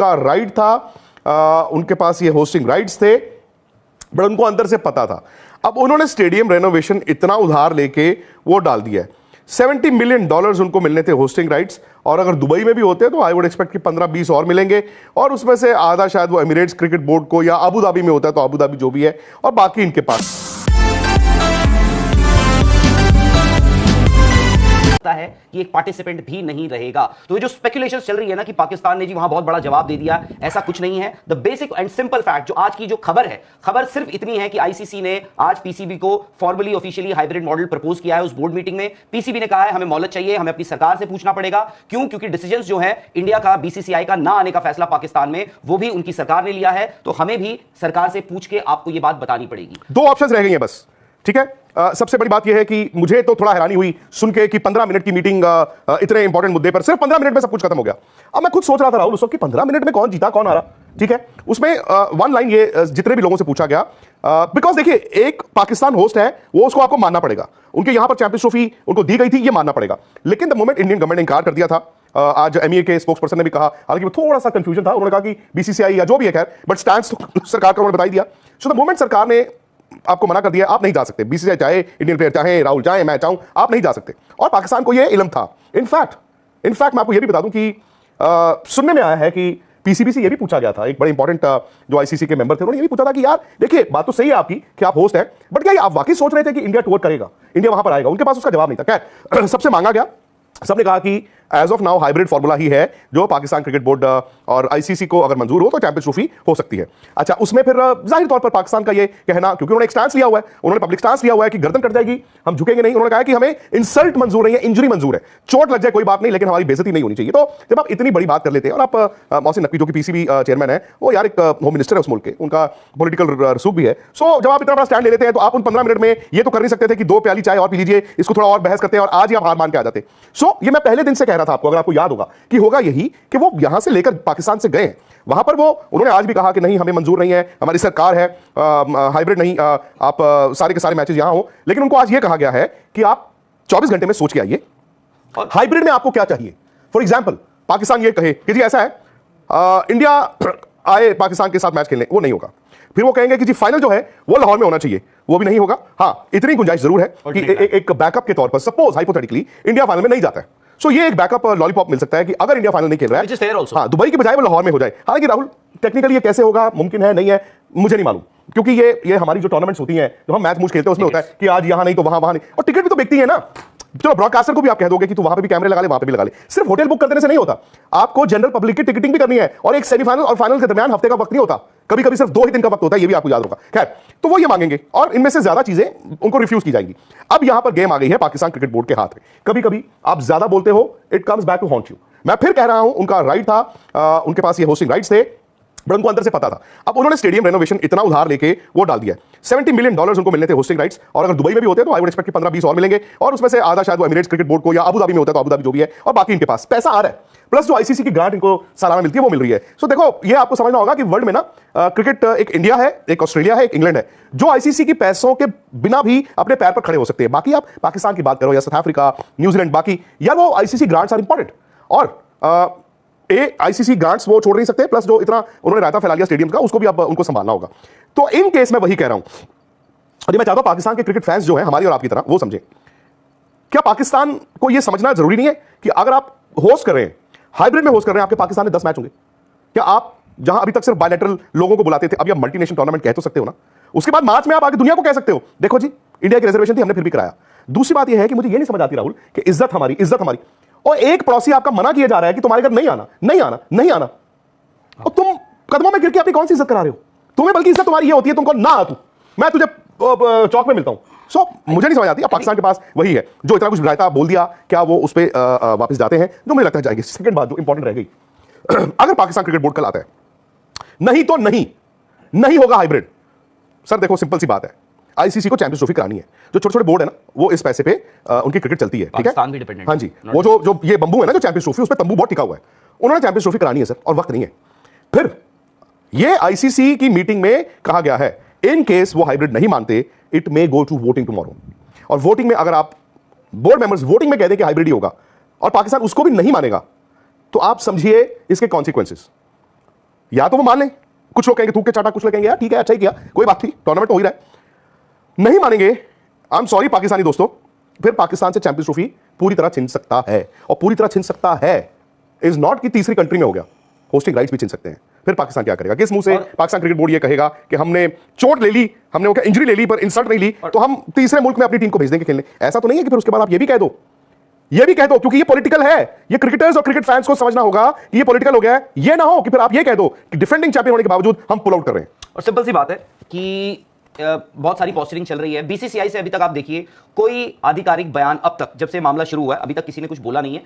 उनका राइट था, उनके पास ये होस्टिंग राइट्स थे, बट उनको अंदर से पता था। अब उन्होंने स्टेडियम रेनोवेशन इतना उधार लेके वो डाल दिया है। $70 मिलियन उनको मिलने थे होस्टिंग राइट्स, और अगर दुबई में भी होते तो आई वुड एक्सपेक्ट कि 15-20 और मिलेंगे, और उसमें से आधा शायद वो एमिरेट्स क्रिकेट बोर्ड को, या अबू धाबी में होता है तो अबू धाबी जो भी है, और बाकी इनके पास है कि एक पार्टिसिपेंट भी नहीं रहेगा। तो ये जो स्पेकुलेशन चल रही है ना कि पाकिस्तान ने जी वहां बहुत बड़ा जवाब दे दिया, ऐसा कुछ नहीं है। The basic and simple fact जो आज की जो खबर है, खबर सिर्फ इतनी है कि आईसीसी ने आज पीसीबी को formally officially hybrid model propose किया है। उस बोर्ड मीटिंग में पीसीबी ने कहा है हमें मोहलत चाहिए, हमें अपनी सरकार से पूछना पड़ेगा। क्यों? क्योंकि डिसीजंस जो है इंडिया का, बीसीसीआई का ना आने का फैसला पाकिस्तान में, वो भी उनकी सरकार ने लिया है, तो हमें भी सरकार से पूछ के आपको ये बात बतानी पड़ेगी। 2 ऑप्शंस रह गई हैं बस, ठीक है। सबसे बड़ी बात यह है कि मुझे तो थोड़ा हैरानी हुई सुन के कि 15 मिनट की मीटिंग इतने इंपॉर्टेंट मुद्दे पर सिर्फ 15 मिनट में सब कुछ खत्म हो गया। अब मैं खुद सोच रहा था राहुल उस वक्त कि 15 मिनट में कौन जीता कौन हारा, ठीक है। उसमें वन लाइन ये जितने भी लोगों से पूछा गया, बिकॉज देखिए एक पाकिस्तान होस्ट है, वो उसको आपको मानना पड़ेगा, उनके यहां पर चैंपियंस ट्रॉफी उनको दी गई थी, ये मानना पड़ेगा। लेकिन द मोमेंट इंडियन गवर्नमेंट ने इंकार कर दिया था, आज एमईए के स्पोक्स पर्सन ने भी कहा, हालांकि वो थोड़ा सा कंफ्यूजन था, उन्होंने कहा कि बीसीसीआई या जो भी है खैर, बट स्टैंड तो सरकार का उन्होंने बता दिया। सो द मोमेंट सरकार ने आपको मना कर दिया, आप नहीं जा सकते, बीसीसीआई चाहे इंडियन प्लेयर चाहे राहुल चाहे मैं चाहूं, आप नहीं जा सकते, और पाकिस्तान को यह इल्म था। इनफैक्ट मैं आपको यह भी बता दूं कि सुनने में आया है कि पीसीबी से यह भी पूछा गया था, एक बड़े इंपॉर्टेंट जो आईसीसी के मेंबर थे उन्होंने यह भी पूछा था कि यार देखिए बात तो सही है आपकी कि आप होस्ट हैं, बट क्या आप वाकई सोच रहे थे कि इंडिया टूर करेगा, इंडिया वहां पर आएगा? उनके पास उसका जवाब नहीं था। खैर सबसे मांगा गया, सबने कहा कि as of now hybrid formula ही है, जो पाकिस्तान क्रिकेट बोर्ड और आईसीसी को अगर मंजूर हो तो चैंपियंस ट्रॉफी हो सकती है। अच्छा, उसमें फिर जाहिर तौर पर पाकिस्तान का ये कहना, क्योंकि उन्होंने एक स्टांस लिया हुआ है, उन्होंने पब्लिक स्टांस लिया हुआ है कि गर्दन कट जाएगी, हम झुकेंगे नहीं। उन्होंने कहा कि हमें इंसल्ट मंजूर नहीं है, इंजरी मंजूर है, चोट लग जाए कोई बात नहीं, लेकिन हमारी बेइज्जती नहीं होनी चाहिए। तो जब आप इतनी बड़ी बात कर लेते हैं, और आप मोहसिन नकवी जो कि पीसीबी चेयरमैन है, वो यार एक होम मिनिस्टर है उस मुल्क के, उनका पॉलिटिकल रसूख भी है, सो जब आप इतना बड़ा स्टैंड ले लेते हैं तो आप उन 15 मिनट में ये तो कर नहीं सकते थे कि 2 प्याली चाय और पी लीजिए, इसको थोड़ा और बहस करते हैं और आज ही आप हार मान के आ जाते। सो ये मैं पहले दिन से कह रहा था आपको, अगर आपको याद होगा, कि होगा यही कि वो यहां से लेकर पाकिस्तान से गए, वहां पर वो उन्होंने आज भी कहा कि नहीं हमें मंजूर नहीं है, हमारी सरकार है, हाइब्रिड नहीं, आप सारे के सारे मैचेस यहां हो। लेकिन उनको आज ये कहा गया है कि आप 24 घंटे में सोच के आइए, हाइब्रिड में आपको क्या चाहिए। फॉर एग्जाम्पल पाकिस्तान ये कहे कि जी ऐसा है, इंडिया आए पाकिस्तान के साथ मैच खेलने, वो नहीं होगा। फिर वो कहेंगे कि जी फाइनल जो है वो लाहौर में होना चाहिए, वो भी नहीं होगा। हाँ, इतनी गुंजाइश जरूर है कि एक बैकअप के तौर पर सपोज हाइपोथेटिकली इंडिया फाइनल में नहीं जाता है, सो ये एक बैकअप लॉलीपॉप मिल सकता है कि अगर इंडिया फाइनल नहीं खेल रहा है, हाँ, दुबई की बजाय वो लाहौर में हो जाए। हालांकि राहुल टेक्निकली ये कैसे होगा, मुमकिन है नहीं है, मुझे नहीं मालूम, क्योंकि ये हमारी जो टूर्नामेंट्स होती हैं, जो हम मैच मूच खेलते हैं, उसमें होता है कि आज यहां नहीं तो वहां नहीं, और टिकट भी तो बिकती है ना। चलो ब्रॉडकास्टर को भी आप कह दोगे कि तू वहां पे भी कैमरे लगा ले, वहां पे भी लगा ले, सिर्फ होटल बुक कर देने से नहीं होता, आपको जनरल पब्लिक की टिकटिंग भी करनी है, और एक सेमीफाइनल और फाइनल के दरमियान हफ्ते का वक्त नहीं होता, कभी कभी सिर्फ 2 ही दिन का वक्त होता है, ये भी आपको याद होगा। खैर, तो वो ये मांगेंगे और इनमें से ज्यादा चीजें उनको रिफ्यूज की जाएंगी। अब यहां पर गेम आ गई है पाकिस्तान क्रिकेट बोर्ड के हाथ में। कभी कभी आप ज्यादा बोलते हो, it comes back to haunt you. मैं फिर कह रहा हूं, उनका राइट था, उनके पास ये होस्टिंग राइट्स थे, बट उनको अंदर से पता था। अब उन्होंने स्टेडियम रेनोवेशन इतना उधार लेके वो डाल दिया है। $70 मिलियन उनको मिलने थे होस्टिंग राइट्स, और अगर दुबई में भी होते तो आई वुड एक्सपेक्ट कि 15-20 और मिलेंगे, और उसमें से आधा शायद वो एमिरेट्स क्रिकेट बोर्ड को, या अबू धाबी में होता है तो अबू धाबी जो भी है, और बाकी इनके पास पैसा आ रहा है, प्लस जो आईसीसी की ग्रांट इनको सालाना मिलती है वो मिल रही है। सो देखो, ये आपको समझना होगा कि वर्ल्ड में ना क्रिकेट एक इंडिया है, एक ऑस्ट्रेलिया है, एक इंग्लैंड है, जो आईसीसी की पैसों के बिना भी अपने पैर पर खड़े हो सकते हैं। बाकी आप पाकिस्तान की बात करो या साउथ अफ्रीका, न्यूजीलैंड, बाकी यार वो आईसीसी ग्रांट्स आर इंपॉर्टेंट, और आईसीसी ग्रांट्स वो छोड़ नहीं सकते, प्लस जो इतना उन्होंने रायता फैला लिया स्टेडियम का, उसको भी अब उनको संभालना होगा। तो इन केस में वही कह रहा हूं, और मैं चाहता हूं पाकिस्तान के क्रिकेट फैंस जो हैं हमारी और आपकी तरह, वो समझे, क्या पाकिस्तान को यह समझना जरूरी नहीं है कि अगर आप होस्ट कर रहे हैं, हाइब्रिड में होस्ट कर रहे हैं, आपके पाकिस्तान में 10 मैच होंगे? क्या आप जहां अभी तक सिर्फ बायलैटरल लोगों को बुलाते थे, अब आप मल्टीनेशनल टूर्नामेंट कह तो सकते हो ना? उसके बाद मार्च में आप आगे दुनिया को कह सकते हो, देखो जी इंडिया की रिजर्वेशन थी, हमने फिर भी कराया। दूसरी बात यह है कि मुझे यह नहीं समझ आती राहुल कि इज्जत हमारी, और एक पड़ोसी आपका मना किया जा रहा है कि तुम्हारे घर नहीं आना, और तुम कदमों में गिर के अपनी कौन सी इज्जत करा रहे हो? तुम्हें बल्कि इज्जत तुम्हारी ये होती है, तुमको ना आ तू, मैं तुझे चौक में मिलता हूं। सो मुझे नहीं समझ आती। अब पाकिस्तान के पास वही है, जो इतना कुछ रायता बोल दिया, क्या वो उस पर वापस जाते हैं? जो मुझे लगता है जाएंगे। सेकंड बात जो इंपॉर्टेंट रह गई, अगर पाकिस्तान क्रिकेट बोर्ड कल आता है, नहीं तो नहीं होगा हाइब्रिड। सर देखो, सिंपल सी बात है, आईसीसी को चैंपियंस ट्रॉफी करानी है, जो छोटे छोटे बोर्ड है ना, वो इस पैसे पे उनकी क्रिकेट चलती है, ठीक है? भी डिपेंडेंट। हाँ जी, वो जो ये बंबू है ना, जो चैंपियंस ट्रॉफी, उस पर तंबू बहुत टिका हुआ है, उन्होंने चैंपियंस ट्रॉफी करानी है सर, और वक्त नहीं है। फिर ये आईसीसी की मीटिंग में कहा गया है, इन केस वो हाइब्रिड नहीं मानते, it may go to voting tomorrow, और वोटिंग में अगर आप बोर्ड मेंबर्स वोटिंग में कह दें कि हाइब्रिड ही होगा, और पाकिस्तान उसको भी नहीं मानेगा, तो आप समझिए इसके कॉन्सिक्वेंसेस। या तो वो मान लें, कुछ लोग कहेंगे थूक के चाटा, कुछ लोग कहेंगे यार ठीक है अच्छा ही किया, कोई बात नहीं, टूर्नामेंट तो हो ही रहा है। नहीं मानेंगे, आई एम सॉरी पाकिस्तानी दोस्तों, फिर पाकिस्तान से चैंपियंस ट्रॉफी पूरी तरह छिन सकता है। और पूरी तरह छिन सकता है इज नॉट कि तीसरी कंट्री में हो गया, होस्टिंग राइट्स भी छिन सकते हैं। फिर पाकिस्तान क्या करेगा? किस मुंह से पाकिस्तान क्रिकेट बोर्ड ये कहेगा कि हमने चोट ले ली, हमने वो इंजरी ले ली पर इंसल्ट नहीं ली, तो हम तीसरे मुल्क में अपनी टीम को भेज देंगे खेलने? ऐसा तो नहीं है कि फिर उसके बाद आप ये भी कह दो, क्योंकि ये पॉलिटिकल है। ये क्रिकेटर्स और क्रिकेट फैंस को समझना होगा कि ये पॉलिटिकल हो गया है। ये ना हो कि फिर आप ये कह दो कि डिफेंडिंग चैंपियन होने के बावजूद हम पुल आउट कर रहे हैं। और सिंपल सी बात है कि बहुत सारी पोस्टरिंग चल रही है बीसीसीआई से। अभी तक आप देखिए कोई आधिकारिक बयान, अब तक जब से मामला शुरू हुआ है अभी तक किसी ने कुछ बोला नहीं है।